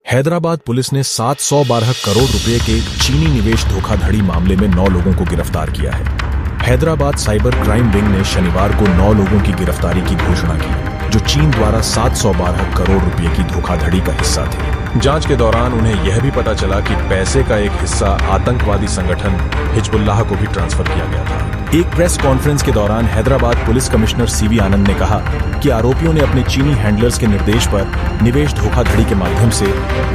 Hyderabad police ने 712 करोड़ रुपए के चीनी निवेश धोखाधड़ी मामले में 9 लोगों को गिरफ्तार किया है। हैदराबाद साइबर क्राइम विंग ने शनिवार को 9 लोगों की गिरफ्तारी की घोषणा की, जो चीन द्वारा 712 करोड़ रुपए की धोखाधड़ी का हिस्सा थे। जांच के दौरान उन्हें यह भी पता चला कि पैसे का एक हिस्सा आतंकवादी संगठन हिजबुल्लाह को भी ट्रांसफर किया गया था। एक प्रेस कॉन्फ्रेंस के दौरान हैदराबाद पुलिस कमिश्नर सीवी आनंद ने कहा कि आरोपियों ने अपने चीनी हैंडलर्स के निर्देश पर निवेश धोखाधड़ी के माध्यम से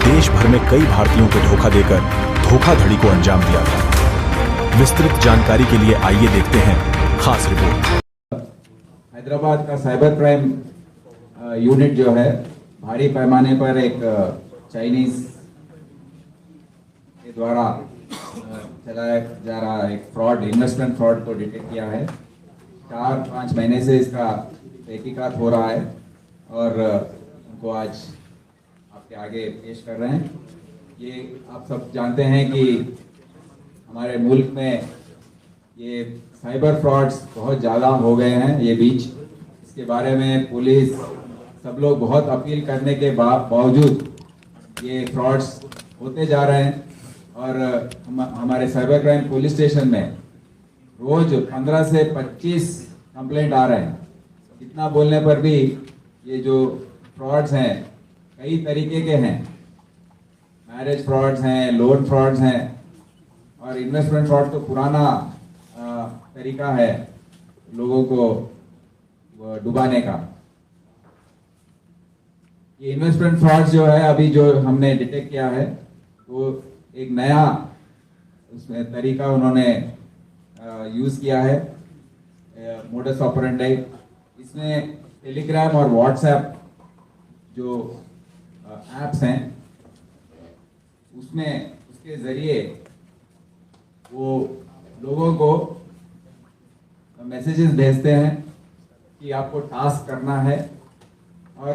देश भर में कई भारतीयों को धोखा देकर धोखाधड़ी को अंजाम दिया था। विस्तृत जानकारी के लिए आइए देखते हैं खास रिपोर्ट। हैदराबाद का साइबर क्राइम यूनिट जो है भारी पैमाने पर एक चाइनीज के द्वारा चलाया जा रहा एक फ्रॉड, इन्वेस्टमेंट फ्रॉड को डिटेक्ट किया है। 4-5 महीने से इसका तहकीकात हो रहा है और उनको आज आपके आगे पेश कर रहे हैं। ये आप सब जानते हैं कि हमारे मुल्क में ये साइबर फ्रॉड्स बहुत ज़्यादा हो गए हैं ये बीच। इसके बारे में पुलिस सब लोग बहुत अपील करने के बावजूद ये फ्रॉड्स होते जा रहे हैं और हमारे साइबर क्राइम पुलिस स्टेशन में रोज 15 से 25 कंप्लेंट आ रहे हैं। इतना बोलने पर भी ये जो फ्रॉड्स हैं कई तरीके के हैं। मैरिज फ्रॉड्स हैं, लोन फ्रॉड्स हैं और इन्वेस्टमेंट फ्रॉड तो पुराना तरीका है लोगों को डुबाने का। ये इन्वेस्टमेंट फ्रॉड्स जो है अभी जो हमने डिटेक्ट किया है वो एक नया उसमें तरीका उन्होंने यूज किया है, मोडस ऑपरेंडी। इसमें टेलीग्राम और व्हाट्सएप जो ऐप्स हैं उसमें उसके जरिए वो लोगों को मैसेजेस भेजते हैं कि आपको टास्क करना है और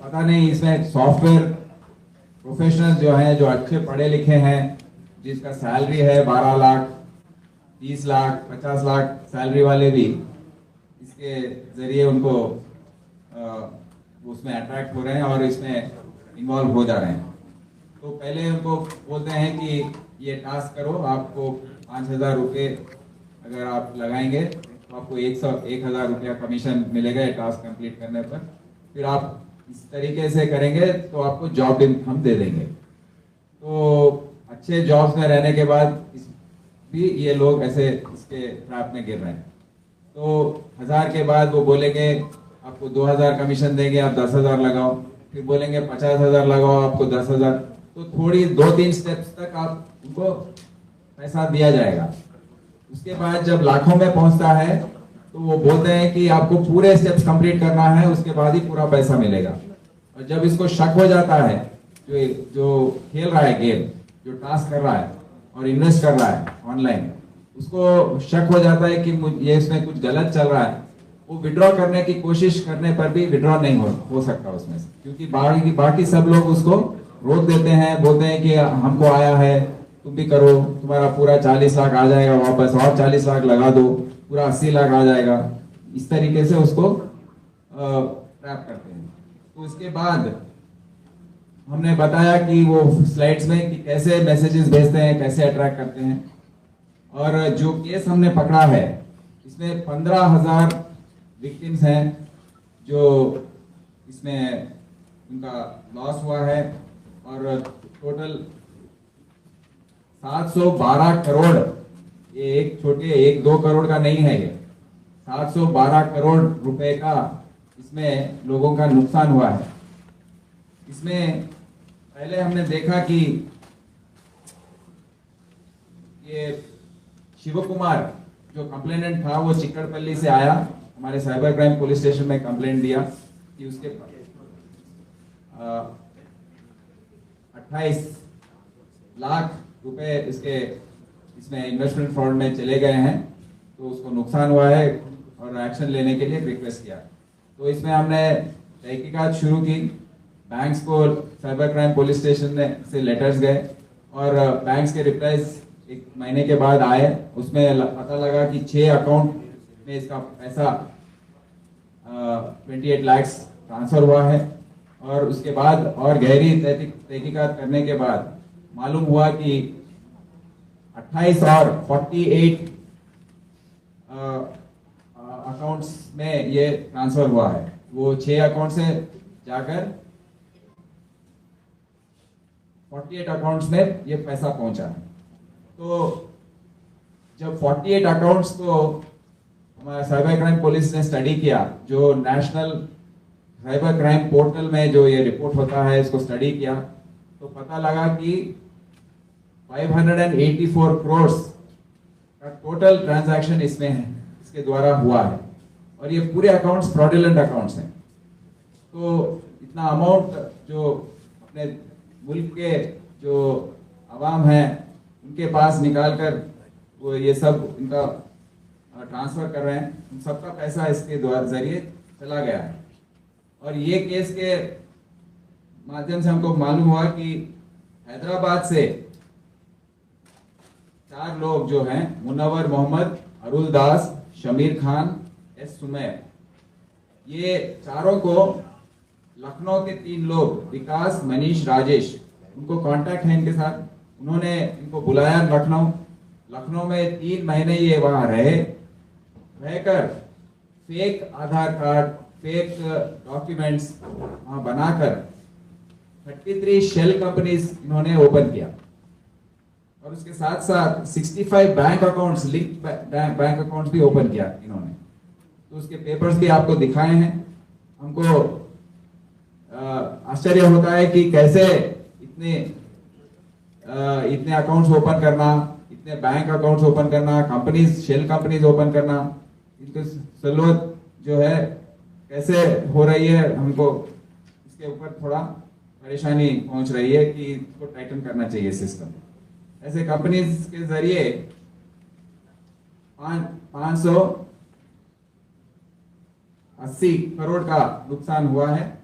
पता नहीं इसमें सॉफ्टवेयर प्रोफेशनल्स जो हैं, जो अच्छे पढ़े लिखे हैं, जिसका सैलरी है 12 लाख, 30 लाख, 50 लाख सैलरी वाले भी इसके जरिए उनको उसमें अट्रैक्ट हो रहे हैं और इसमें इन्वॉल्व हो जा रहे हैं। तो पहले उनको बोलते हैं कि ये टास्क करो, आपको 5,000 रुपये अगर आप लगाएंगे तो आपको 1,000 रुपया कमीशन मिलेगा ये टास्क कंप्लीट करने पर। फिर आप इस तरीके से करेंगे तो आपको जॉब हम दे देंगे। तो अच्छे जॉब्स में रहने के बाद भी ये लोग ऐसे इसके ट्रैप में गिर रहे हैं। तो 1000 के बाद वो बोलेंगे आपको 2000 कमीशन देंगे, आप 10,000 लगाओ। फिर बोलेंगे 50,000 लगाओ, आपको 10,000। तो थोड़ी 2-3 स्टेप्स तक आप उनको पैसा दिया जाएगा। उसके बाद जब लाखों में पहुंचता है तो वो बोलते हैं कि आपको पूरे स्टेप्स कंप्लीट करना है, उसके बाद ही पूरा पैसा मिलेगा। और जब इसको शक हो जाता है, जो खेल रहा है गेम, जो टास्क कर रहा है और इन्वेस्ट कर रहा है ऑनलाइन, उसको शक हो जाता है कि ये इसमें कुछ गलत चल रहा है। वो विड्रॉ करने की कोशिश करने पर भी विड्रॉ नहीं हो सकता उसमें से, क्योंकि बाकी सब लोग उसको रोक देते हैं, बोलते हैं कि हमको आया है, तुम भी करो, तुम्हारा पूरा 40 लाख आ जाएगा वापस, और 40 लाख लगा दो, पूरा 80 लाख आ जाएगा। इस तरीके से उसको ट्रैप करते हैं। तो उसके बाद हमने बताया कि वो स्लाइड्स में कि कैसे मैसेजेस भेजते हैं, कैसे अट्रैक्ट करते हैं। और जो केस हमने पकड़ा है इसमें 15,000 विक्टिम्स हैं जो इसमें उनका लॉस हुआ है और टोटल 712 करोड़, ये एक छोटे 1-2 करोड़ का नहीं है, ये 712 करोड़ रुपए का इसमें लोगों का नुकसान हुआ है। इसमें पहले हमने देखा कि ये शिव कुमार जो कंप्लेनेंट था वो चिक्कड़पल्ली से आया, हमारे साइबर क्राइम पुलिस स्टेशन में कंप्लेंट दिया कि उसके 28 लाख रुपए इसमें इन्वेस्टमेंट फंड में चले गए हैं। तो उसको नुकसान हुआ है और एक्शन लेने के लिए रिक्वेस्ट किया। तो इसमें हमने तहकीकात शुरू की। बैंक्स को साइबर क्राइम पुलिस स्टेशन से लेटर्स गए और बैंक्स के रिप्लाईज 1 महीने के बाद आए। उसमें पता लगा कि 6 अकाउंट में इसका पैसा 28 लाख ट्रांसफर हुआ है और उसके बाद और गहरी तहकीकात करने के बाद मालूम हुआ कि 28 और 48 अकाउंट्स में ये ट्रांसफर हुआ है। वो 6 अकाउंट से जाकर 48 अकाउंट्स में ये पैसा पहुंचा है। तो जब 48 अकाउंट्स को हमारा साइबर क्राइम पुलिस ने स्टडी किया, जो नेशनल साइबर क्राइम पोर्टल में जो ये रिपोर्ट होता है इसको स्टडी किया, तो पता लगा कि 584 करोड़ का टोटल ट्रांजैक्शन इसमें है, इसके द्वारा हुआ है। और ये पूरे अकाउंट्स फ्रॉडुलेंट अकाउंट्स हैं। तो इतना अमाउंट जो अपने मुल्क के जो आवाम हैं उनके पास निकाल कर वो ये सब इनका ट्रांसफर कर रहे हैं, उन सबका पैसा इसके द्वारा जरिए चला गया है। और ये केस के माध्यम से हमको मालूम हुआ कि हैदराबाद से 4 लोग जो हैं, मुनव्वर मोहम्मद, अरुल दास, शमीर खान, एस सुमैर, ये चारों को लखनऊ के 3 लोग, विकास, मनीष, राजेश, उनको कांटेक्ट है इनके साथ। उन्होंने इनको बुलाया लखनऊ में 3 महीने ये वहां रहकर फेक आधार कार्ड, फेक डॉक्यूमेंट्स वहां बनाकर 33 शेल कंपनीज इन्होंने ओपन किया। और उसके साथ साथ 65 bank accounts, link bank accounts भी ओपन किया इन्होंने। तो उसके पेपर्स भी आपको दिखाए हैं। हमको आश्चर्य होता है कि कैसे इतने अकाउंट्स ओपन करना, इतने बैंक अकाउंट्स ओपन करना, कंपनीज, शेल कंपनीज ओपन करना, इनकी सलूत जो है कैसे हो रही है, हमको इसके ऊपर थोड़ा परेशानी पहुंच रही है कि इसको टाइटन करना चाहिए सिस्टम। ऐसे कंपनीज के जरिए 580 करोड़ का नुकसान हुआ है।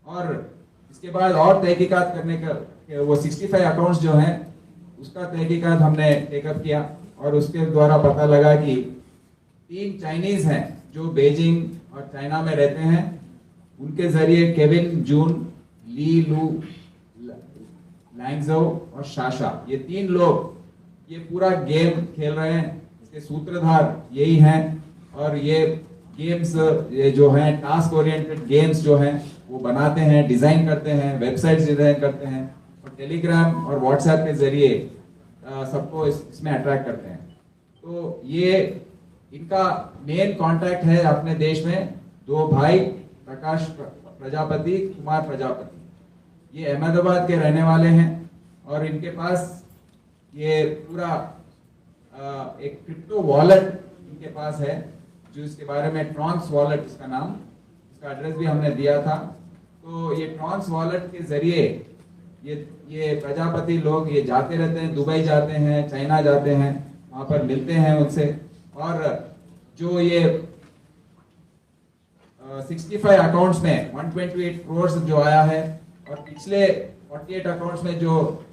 और इसके बाद और तहकीकात करने का वो 65 अकाउंट्स जो हैं उसका तहकीकात हमने टेकअप किया और उसके द्वारा पता लगा कि 3 चाइनीज हैं जो बीजिंग और चाइना में रहते हैं। उनके जरिए केविन, जून, ली लू, लैंगजो और शाशा, ये 3 लोग ये पूरा गेम खेल रहे हैं। इसके सूत्रधार यही हैं। और ये गेम्स ये जो हैं टास्क ओरिएंटेड गेम्स जो हैं वो बनाते हैं, डिजाइन करते हैं, वेबसाइट्स डिजाइन करते हैं और टेलीग्राम और व्हाट्सएप के जरिए सबको इसमें अट्रैक्ट करते हैं। तो ये इनका मेन कांटेक्ट है अपने देश में 2 भाई, प्रकाश प्रजापति, कुमार प्रजापति। ये अहमदाबाद के रहने वाले हैं और इनके पास ये पूरा एक क्रिप्टो वॉलेट इनके पास है, जो इसके बारे में ट्रॉन्स वॉलेट इसका नाम, इसका एड्रेस भी हमने दिया था। तो ये ट्रॉन्स वॉलेट के जरिए ये प्रजापति लोग ये जाते रहते हैं, दुबई जाते हैं, चाइना जाते हैं, वहां पर मिलते हैं उनसे। और जो ये 65 अकाउंट्स में 128 करोड़ जो आया है और पिछले 48 अकाउंट्स में जो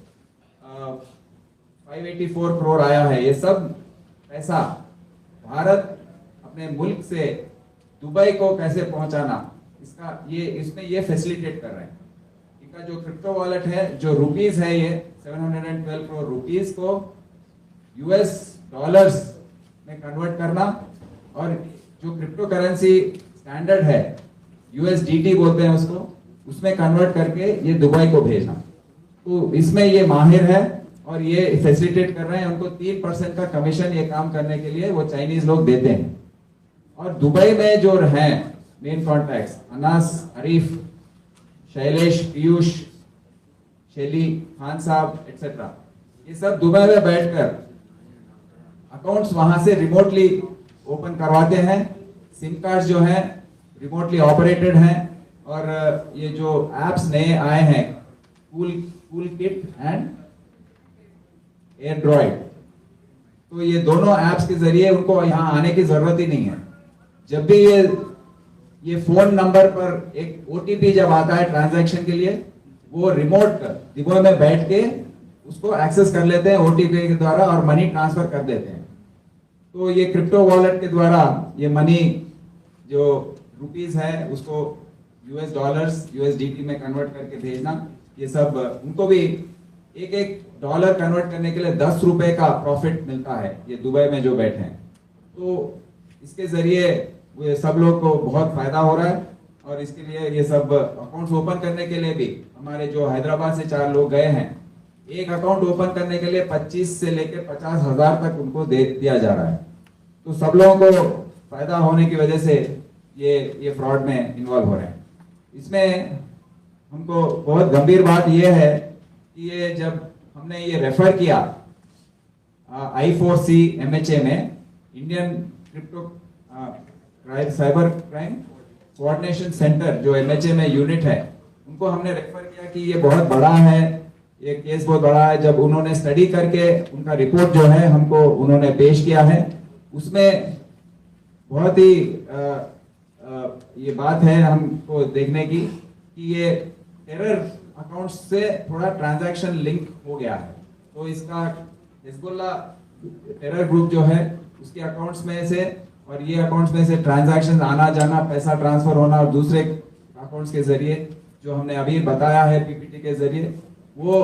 584 करोड़ आया है, ये सब पैसा भारत अपने मुल्क से दुबई को कैसे पहुंचाना, इसमें ये फैसिलिटेट कर रहे हैं। इनका जो क्रिप्टो वॉलेट है, जो रुपीस है, ये 712 करोड़ रुपीस को US डॉलर्स में कन्वर्ट करना और जो क्रिप्टो करेंसी स्टैंडर्ड है USDT बोलते हैं उसको, उसमें कन्वर्ट करके ये दुबई को भेजना। तो इसमें ये माहिर है और ये फैसिलिटेट कर रहे हैं। उनको 3% का कमीशन ये काम करने के लिए वो चाइनीज लोग देते हैं। और दुबई में जो हैं मेन कॉन्टैक्ट्स, अनास, अरीफ, शैलेश, पीयूष, शेली, खान साहब एक्सेट्रा, ये सब दुबई में बैठकर अकाउंट्स वहां से रिमोटली ओपन करवाते हैं। सिम कार्ड जो हैं रिमोटली ऑपरेटेड हैं। और ये जो एप्स नए आए हैं, कूल किट एंड एंड्रॉइड, तो ये दोनों एप्स के जरिए उनको यहाँ आने की जरूरत ही नहीं है। जब भी ये फोन नंबर पर एक OTP जब आता है ट्रांजैक्शन के लिए, वो रिमोट दुबई में बैठ के उसको एक्सेस कर लेते हैं OTP के द्वारा और मनी ट्रांसफर कर देते हैं। तो ये क्रिप्टो वॉलेट के द्वारा ये मनी जो रुपीस है उसको US डॉलर्स USDT में कन्वर्ट करके भेजना, ये सब उनको भी एक एक डॉलर कन्वर्ट करने के लिए 10 रुपए का प्रॉफिट मिलता है, ये दुबई में जो बैठे हैं। तो इसके जरिए वो सब लोग को बहुत फायदा हो रहा है। और इसके लिए ये सब अकाउंट्स ओपन करने के लिए भी हमारे जो हैदराबाद से 4 लोग गए हैं, एक अकाउंट ओपन करने के लिए 25 से लेकर 50,000 तक उनको दे दिया जा रहा है। तो सब लोगों को फायदा होने की वजह से ये फ्रॉड में इन्वॉल्व हो रहे हैं। इसमें हमको बहुत गंभीर बात यह है कि ये जब हमने ये रेफर किया I4C MHA में, Indian crypto cyber crime coordination centre जो MHA में यूनिट है, उनको हमने रेफर किया कि ये बहुत बड़ा है, ये केस बहुत बड़ा है। जब उन्होंने स्टडी करके उनका रिपोर्ट जो है हमको उन्होंने पेश किया है, उसमें बहुत ही ये बात है हमको देखने की कि ये टेरर अकाउंट्स से थोड़ा ट्रांजैक्शन लिंक हो गया है। तो इसका हिजबुल्लाह टेरर ग्रुप जो है उसके अकाउंट्स में से और ये अकाउंट्स में से ट्रांजैक्शन आना जाना, पैसा ट्रांसफर होना और दूसरे अकाउंट्स के जरिए जो हमने अभी बताया है PPT के जरिए, वो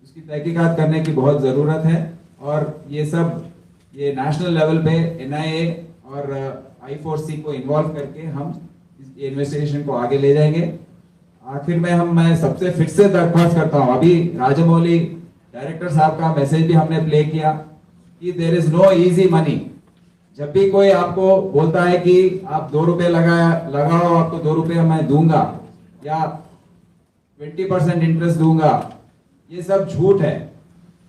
उसकी तहकीकात करने की बहुत ज़रूरत है। और ये सब ये नेशनल लेवल पे NIA और I4C को इन्वॉल्व करके हम इस इन्वेस्टिगेशन को आगे ले जाएंगे। आखिर में मैं सबसे फिर से दरख्वास्त करता हूँ, अभी राजमौली डायरेक्टर साहब का मैसेज भी हमने प्ले किया कि there is no easy money. जब भी कोई आपको बोलता है कि आप 2 रुपए लगाओ आपको 2 रुपए मैं दूंगा या 20% इंटरेस्ट दूंगा, ये सब झूठ है।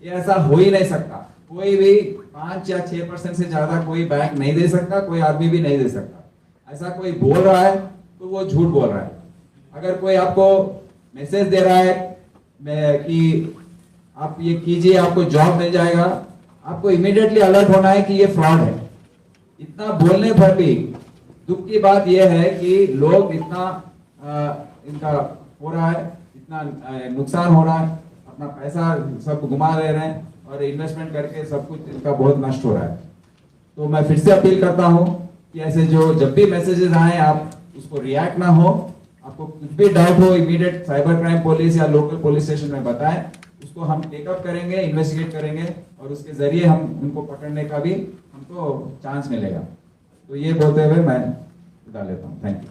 ये ऐसा हो ही नहीं सकता। कोई भी 5 या 6% से ज्यादा कोई बैंक नहीं दे सकता, कोई आदमी भी नहीं दे सकता। ऐसा कोई बोल रहा है तो वो झूठ बोल रहा है। अगर कोई आपको मैसेज दे रहा है कि आप ये कीजिए आपको जॉब मिल जाएगा, आपको इमीडिएटली अलर्ट होना है कि ये फ्रॉड है। इतना बोलने पर भी दुख की बात यह है कि लोग इतना इनका हो रहा है, इतना नुकसान हो रहा है, अपना पैसा सब घुमा दे रहे हैं और इन्वेस्टमेंट करके सब कुछ इनका बहुत नष्ट हो रहा है। तो मैं फिर से अपील करता हूं कि ऐसे जो जब भी मैसेजेस आए आप उसको रिएक्ट ना हो। आपको कुछ भी डाउट हो इमीडिएट साइबर क्राइम पुलिस या लोकल पुलिस स्टेशन में बताएं, उसको हम टेकअप करेंगे, इन्वेस्टिगेट करेंगे और उसके जरिए हम उनको पकड़ने का भी हमको चांस मिलेगा। तो ये बोलते हुए मैं बता लेता हूँ। Thank you.